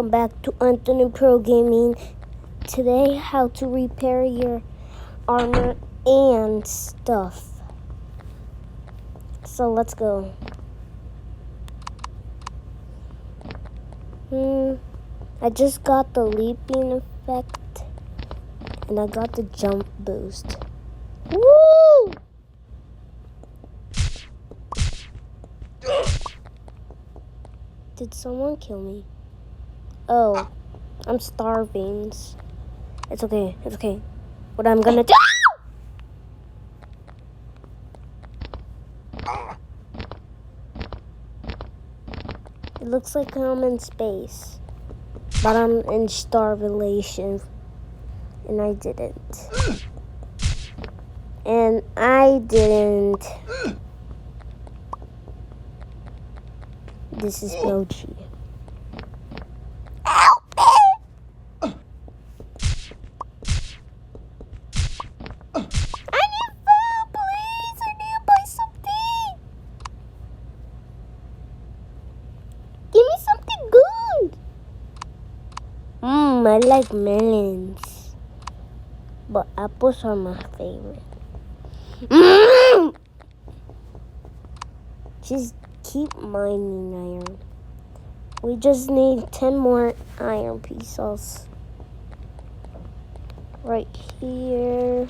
Welcome back to Anthony Pro Gaming. Today, how to repair your armor and stuff. So let's go. I just got the leaping effect and I got the jump boost. Woo! Did someone kill me? Oh, I'm starving. It's okay. What I'm gonna do? It looks like I'm in space, but I'm in starvation, and I didn't. This is Mochi. I like melons, but apples are my favorite. Just keep mining iron. We just need 10 more iron pieces. Right here.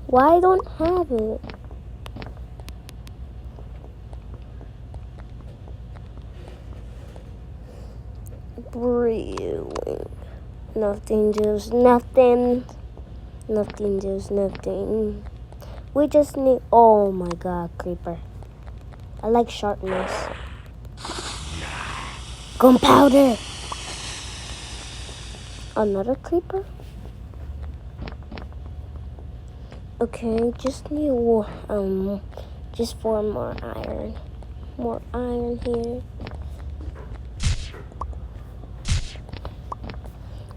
Why I don't have it? Brewing. Nothing. We just need. Oh my god, creeper. I like sharpness. Gunpowder. Another creeper? Okay, just need just 4 more iron. More iron here.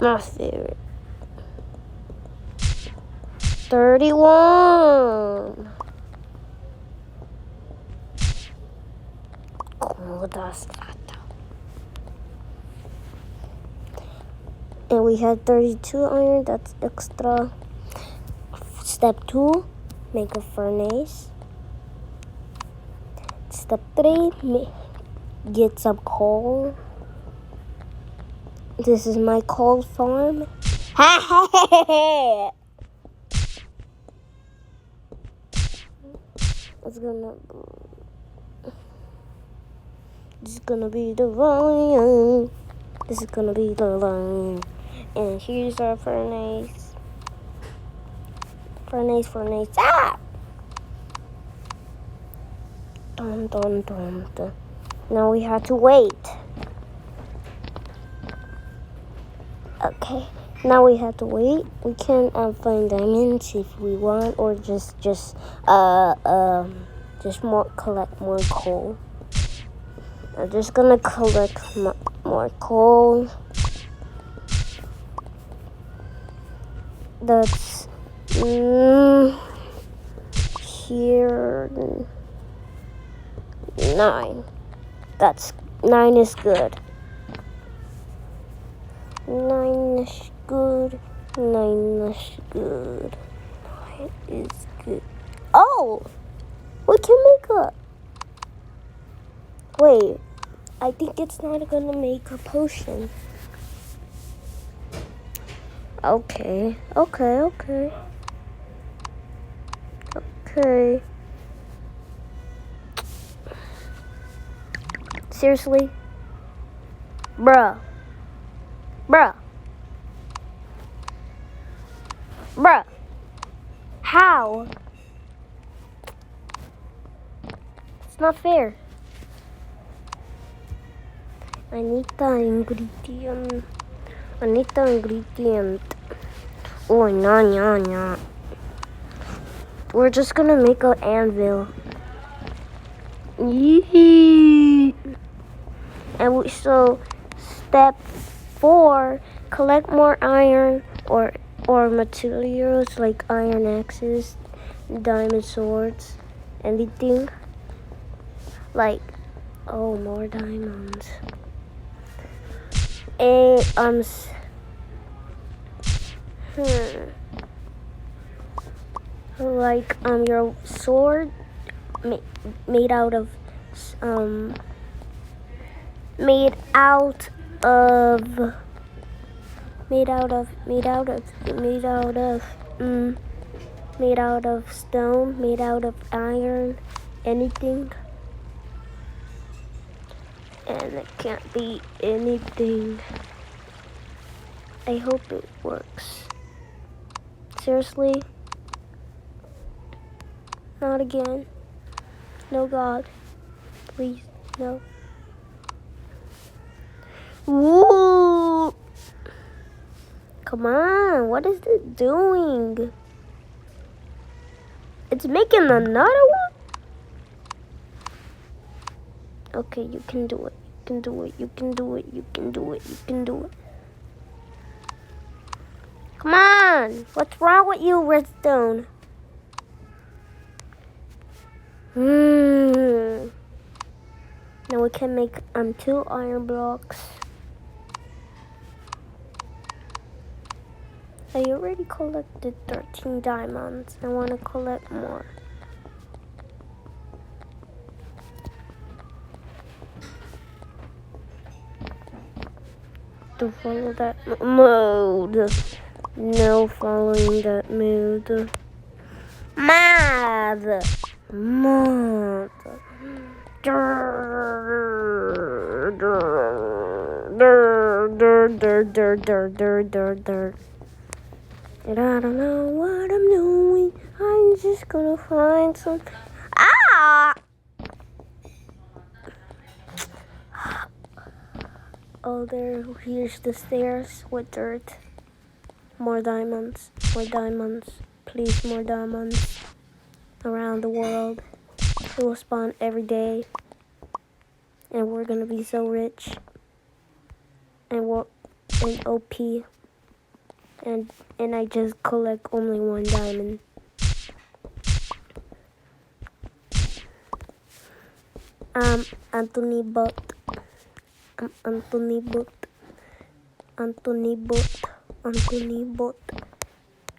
My favorite. 31. And we had 32 iron. That's extra. Step 2, make a furnace. Step 3, get some coal. This is my coal farm. This is gonna be the volume. And here's our furnace. Furnace. Ah! Dun. Now we have to wait. Okay. Now we have to wait. We can find diamonds if we want, or just collect more coal. I'm just gonna collect more coal. That's here 9. That's 9 is good. 9 is good. Oh, we can make a. Wait, I think it's not gonna make a potion. Okay. Seriously? Bruh. How? It's not fair. I need the ingredient. Oh, no. We're just gonna make an anvil. Yee. So step 4, collect more iron, or or materials like iron axes, diamond swords, anything. Like, oh, more diamonds. And like your sword made out of made out of stone, made out of iron, anything. And it can't be anything. I hope it works. Seriously? Not again. No, God. Please, no. Woo! Come on, what is it doing? It's making another one? Okay, you can do it. You can do it. You can do it. You can do it. You can do it. Come on! What's wrong with you, redstone? Now we can make 2 iron blocks. I already collected 13 diamonds. I want to collect more. To follow that mode. No following that mode. Mad. And I don't know what I'm doing. I'm just gonna find some. Oh, here's the stairs with dirt. More diamonds. More diamonds. Please, more diamonds. Around the world. It will spawn every day. And we're gonna be so rich. And OP. And I just collect only 1 diamond. Anthony Bot. Anthony Bot.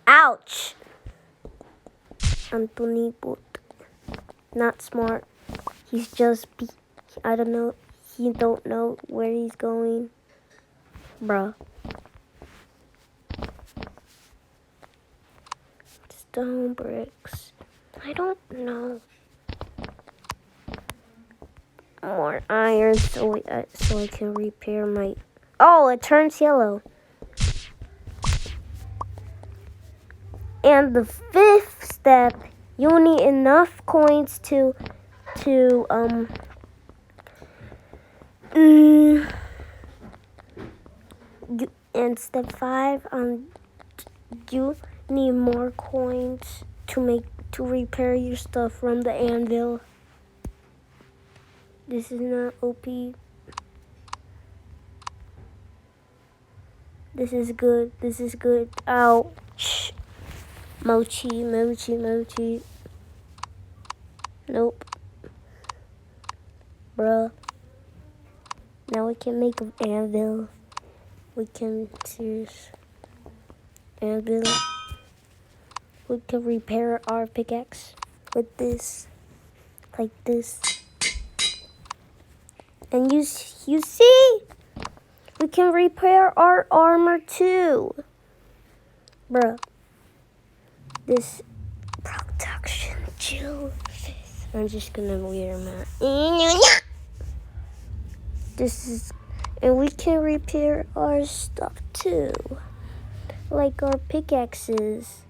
Ouch! Anthony Bot. Not smart. He's just I don't know. He don't know where he's going. Bruh. Stone bricks. I don't know. More iron so I can repair my. Oh, it turns yellow. And the 5th step, you need enough coins to and step 5, you need more coins to repair your stuff from the anvil. This is not OP. This is good. This is good. Ouch. Mochi. Nope. Bruh. Now we can make an anvil. We can use anvil. We can repair our pickaxe with this. Like this. And you see? We can repair our armor too. Bruh. This production chill. I'm just gonna wear my. And we can repair our stuff too. Like our pickaxes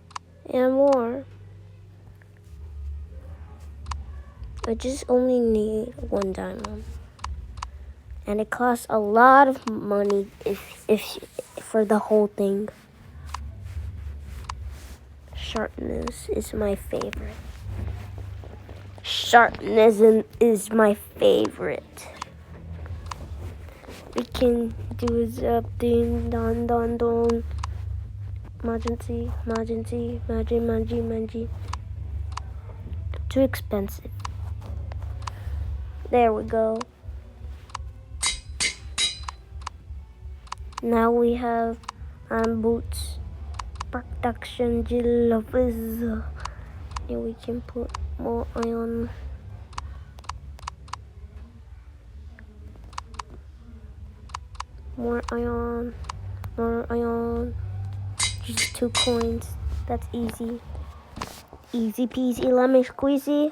and more. I just only need 1 diamond. And it costs a lot of money if for the whole thing. Sharpness is my favorite. Sharpness is my favorite. We can do something, don. Emergency. Too expensive. There we go. Now we have boots. Production gloves. And we can put more iron. More iron. Just 2 coins. That's easy. Easy peasy lemon squeezy.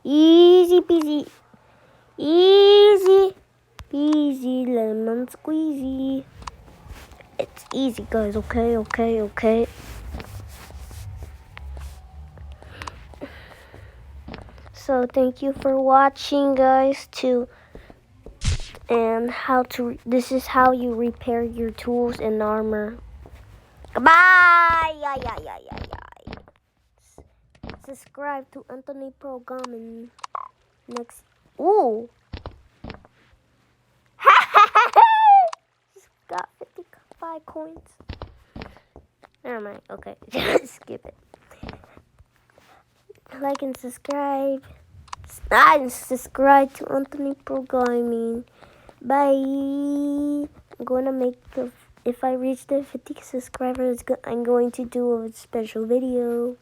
Easy peasy. Easy peasy lemon squeezy. It's easy, guys. Okay. So thank you for watching, guys. This is how you repair your tools and armor. Goodbye. Subscribe to Anthony Programming. Next. Ooh. Just got 55 coins. Never mind. Okay, just skip it. Like and subscribe. Subscribe to Anthony Programming. Bye. I'm gonna make if I reach the 50 subscribers, I'm going to do a special video.